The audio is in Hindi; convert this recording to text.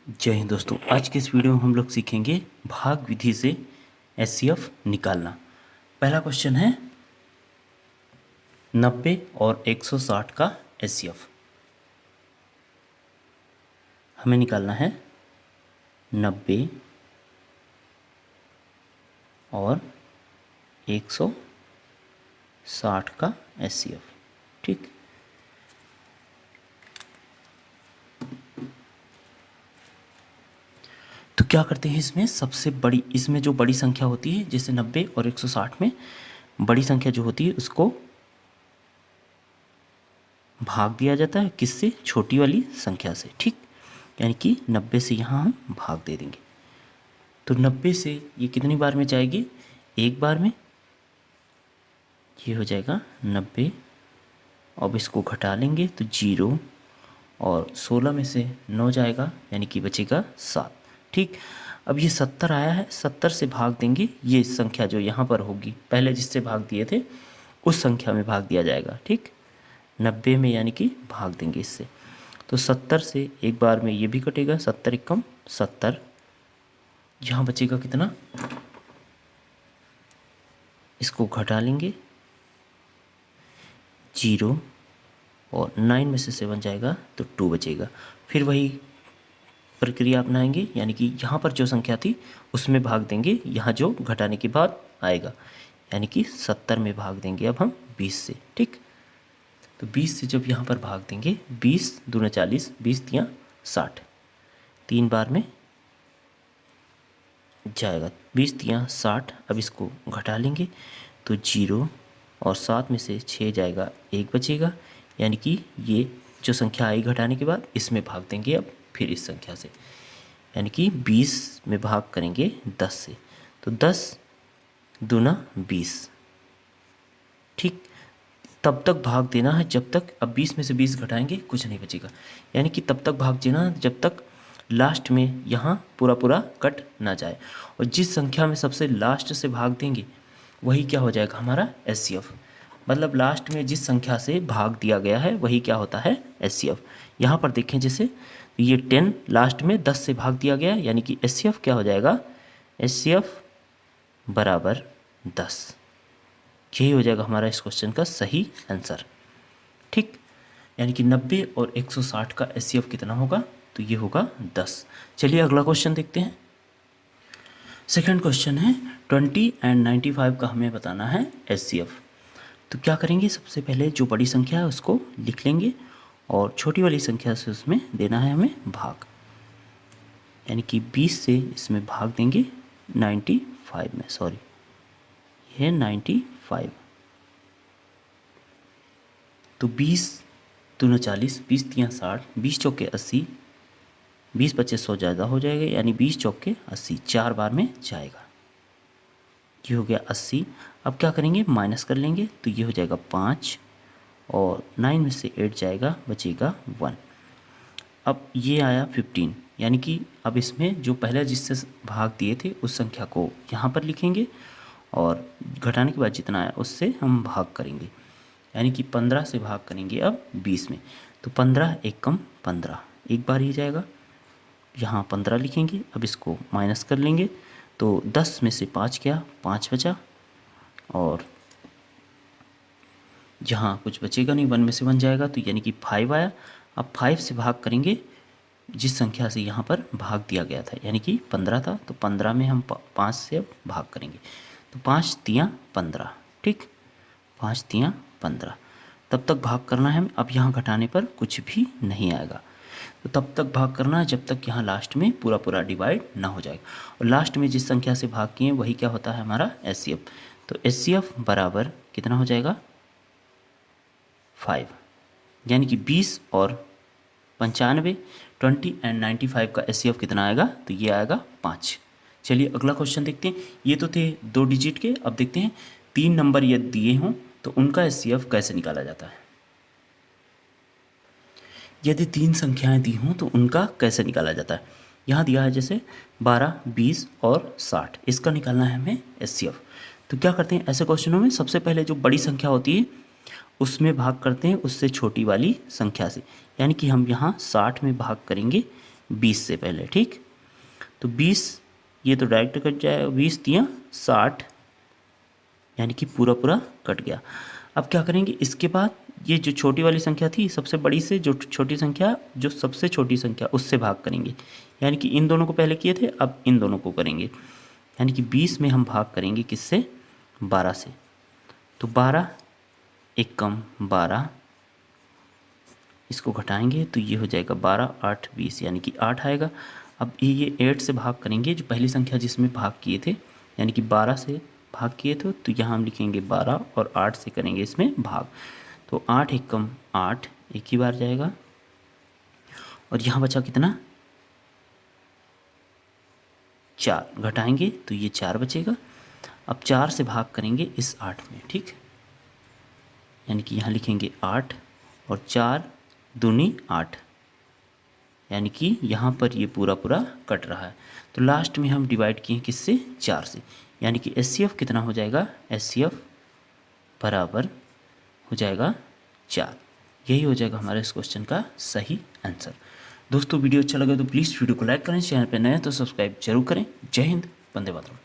जय हिंद दोस्तों। आज के इस वीडियो में हम लोग सीखेंगे भाग विधि से एचसीएफ निकालना। पहला क्वेश्चन है 90 और 160 का एचसीएफ हमें निकालना है। 90 और 160 का एचसीएफ। ठीक, तो क्या करते हैं, इसमें सबसे बड़ी, इसमें जो बड़ी संख्या होती है, जैसे 90 और 160 में बड़ी संख्या जो होती है उसको भाग दिया जाता है किससे? छोटी वाली संख्या से। ठीक, यानी कि 90 से यहाँ हम भाग दे देंगे। तो 90 से ये कितनी बार में जाएगी? एक बार में। ये हो जाएगा 90। अब इसको घटा लेंगे तो 0 और 16 में से 9 जाएगा, यानी कि बचेगा 7। ठीक, अब ये 70 आया है, 70 से भाग देंगे। ये संख्या जो यहाँ पर होगी, पहले जिससे भाग दिए थे उस संख्या में भाग दिया जाएगा। ठीक, 90 में यानी कि भाग देंगे इससे। तो 70 से एक बार में ये भी कटेगा, 70 एकम 70। यहाँ बचेगा कितना? इसको घटा लेंगे, 0 और 9 में से 7 जाएगा तो 2 बचेगा। फिर वही प्रक्रिया अपनाएंगे, यानी कि यहाँ पर जो संख्या थी उसमें भाग देंगे, यहाँ जो घटाने के बाद आएगा, यानी कि 70 में भाग देंगे अब हम 20 से। ठीक, तो 20 से जब यहाँ पर भाग देंगे, 20 दूना 40, 20 तियाँ 60, 3 बार में जाएगा, 20 तियाँ 60। अब इसको घटा लेंगे तो 0 और 7 में से 6 जाएगा, 1 बचेगा, यानी कि ये जो संख्या आई घटाने के बाद इसमें भाग देंगे अब फिर इस संख्या से, यानी कि 20 में भाग करेंगे 10 से, तो 10 दूना 20। ठीक, तब तक भाग देना है जब तक, अब 20 में से 20 घटाएंगे कुछ नहीं बचेगा, यानी कि तब तक भाग देना जब तक लास्ट में यहाँ पूरा पूरा कट ना जाए। और जिस संख्या में सबसे लास्ट से भाग देंगे वही क्या हो जाएगा? हमारा एचसीएफ। मतलब लास्ट में जिस संख्या से भाग दिया गया है वही क्या होता है? एचसीएफ। यहाँ पर देखें, जैसे ये 10 लास्ट में 10 से भाग दिया गया, यानी कि एचसीएफ क्या हो जाएगा? एचसीएफ बराबर 10। यही हो जाएगा हमारा इस क्वेश्चन का सही आंसर। ठीक, यानी कि 90 और 160 का एचसीएफ कितना होगा? तो ये होगा 10। चलिए अगला क्वेश्चन देखते हैं। सेकंड क्वेश्चन है 20 एंड 95 का हमें बताना है एचसीएफ। तो क्या करेंगे, सबसे पहले जो बड़ी संख्या है उसको लिख लेंगे और छोटी वाली संख्या से उसमें देना है हमें भाग, यानी कि 20 से इसमें भाग देंगे 95 में, सॉरी ये 95। तो 20 दूना 40, 20 तियाँ 60, 20 चौके 80, 20 पच्चीस 100 ज़्यादा हो जाएगा, यानी 20 चौके 80, 4 बार में जाएगा। ये हो गया 80। अब क्या करेंगे, माइनस कर लेंगे, तो ये हो जाएगा 5 और 9 में से 8 जाएगा, बचेगा 1। अब ये आया 15, यानी कि अब इसमें जो पहले जिससे भाग दिए थे उस संख्या को यहाँ पर लिखेंगे और घटाने के बाद जितना आया उससे हम भाग करेंगे, यानी कि 15 से भाग करेंगे अब 20 में। तो 15 एकम 15, एक बार ही जाएगा, यहाँ 15 लिखेंगे। अब इसको माइनस कर लेंगे, तो 10 में से 5 गया, 5 बचा, और जहाँ कुछ बचेगा नहीं, 1 में से 1 जाएगा, तो यानी कि 5 आया। अब 5 से भाग करेंगे जिस संख्या से यहाँ पर भाग दिया गया था, यानी कि 15 था, तो 15 में हम 5 से अब भाग करेंगे, तो 5 तियाँ 15। ठीक, 5 तियाँ 15, तब तक भाग करना है। अब यहाँ घटाने पर कुछ भी नहीं आएगा, तो तब तक भाग करना है जब तक यहाँ लास्ट में पूरा पूरा डिवाइड ना हो जाएगा। और लास्ट में जिस संख्या से भाग किए वही क्या होता है? हमारा एचसीएफ। तो एचसीएफ बराबर कितना हो जाएगा? 5, यानी कि 20 और 95, 20 एंड 95 का एचसीएफ कितना आएगा? तो ये आएगा 5। चलिए अगला क्वेश्चन देखते हैं। ये तो थे 2 डिजिट के, अब देखते हैं 3 नंबर यदि दिए हों तो उनका एचसीएफ कैसे निकाला जाता है। यदि 3 संख्याएं दी हों तो उनका कैसे निकाला जाता है। यहाँ दिया है जैसे 12, 20 और 60, इसका निकालना है हमें एचसीएफ। तो क्या करते हैं, ऐसे क्वेश्चनों में सबसे पहले जो बड़ी संख्या होती है उसमें भाग करते हैं उससे छोटी वाली संख्या से, यानी कि हम यहाँ 60 में भाग करेंगे 20 से पहले, ठीक। तो 20 ये तो डायरेक्ट कट जाएगा, 20 तियाँ 60, यानी कि पूरा पूरा कट गया। अब क्या करेंगे, इसके बाद ये जो छोटी वाली संख्या थी सबसे बड़ी से जो छोटी संख्या, जो सबसे छोटी संख्या उससे भाग करेंगे, यानी कि इन दोनों को पहले किए थे अब इन दोनों को करेंगे, यानी कि 20 में हम भाग करेंगे किससे, 12 से। तो 12 एक कम 12, इसको घटाएंगे तो ये हो जाएगा 12 8 20, यानी कि 8 आएगा। अब ये 8 से भाग करेंगे, जो पहली संख्या जिसमें भाग किए थे, यानी कि 12 से भाग किए थे, तो यहाँ हम लिखेंगे 12 और 8 से करेंगे इसमें भाग। तो 8 एक कम 8, एक ही बार जाएगा, और यहाँ बचा कितना, 4, घटाएंगे तो ये 4 बचेगा। अब 4 से भाग करेंगे इस 8 में, ठीक, यानी कि यहाँ लिखेंगे 8 और 4 दूनी 8, यानी कि यहाँ पर ये पूरा पूरा कट रहा है। तो लास्ट में हम डिवाइड किए किससे, 4 से, यानी कि HCF कितना हो जाएगा, HCF बराबर हो जाएगा 4। यही हो जाएगा हमारे इस क्वेश्चन का सही आंसर। दोस्तों वीडियो अच्छा लगे तो प्लीज़ वीडियो को लाइक करें, चैनल पर नए हैं तो सब्सक्राइब जरूर करें। जय हिंद, वंदे मातरम।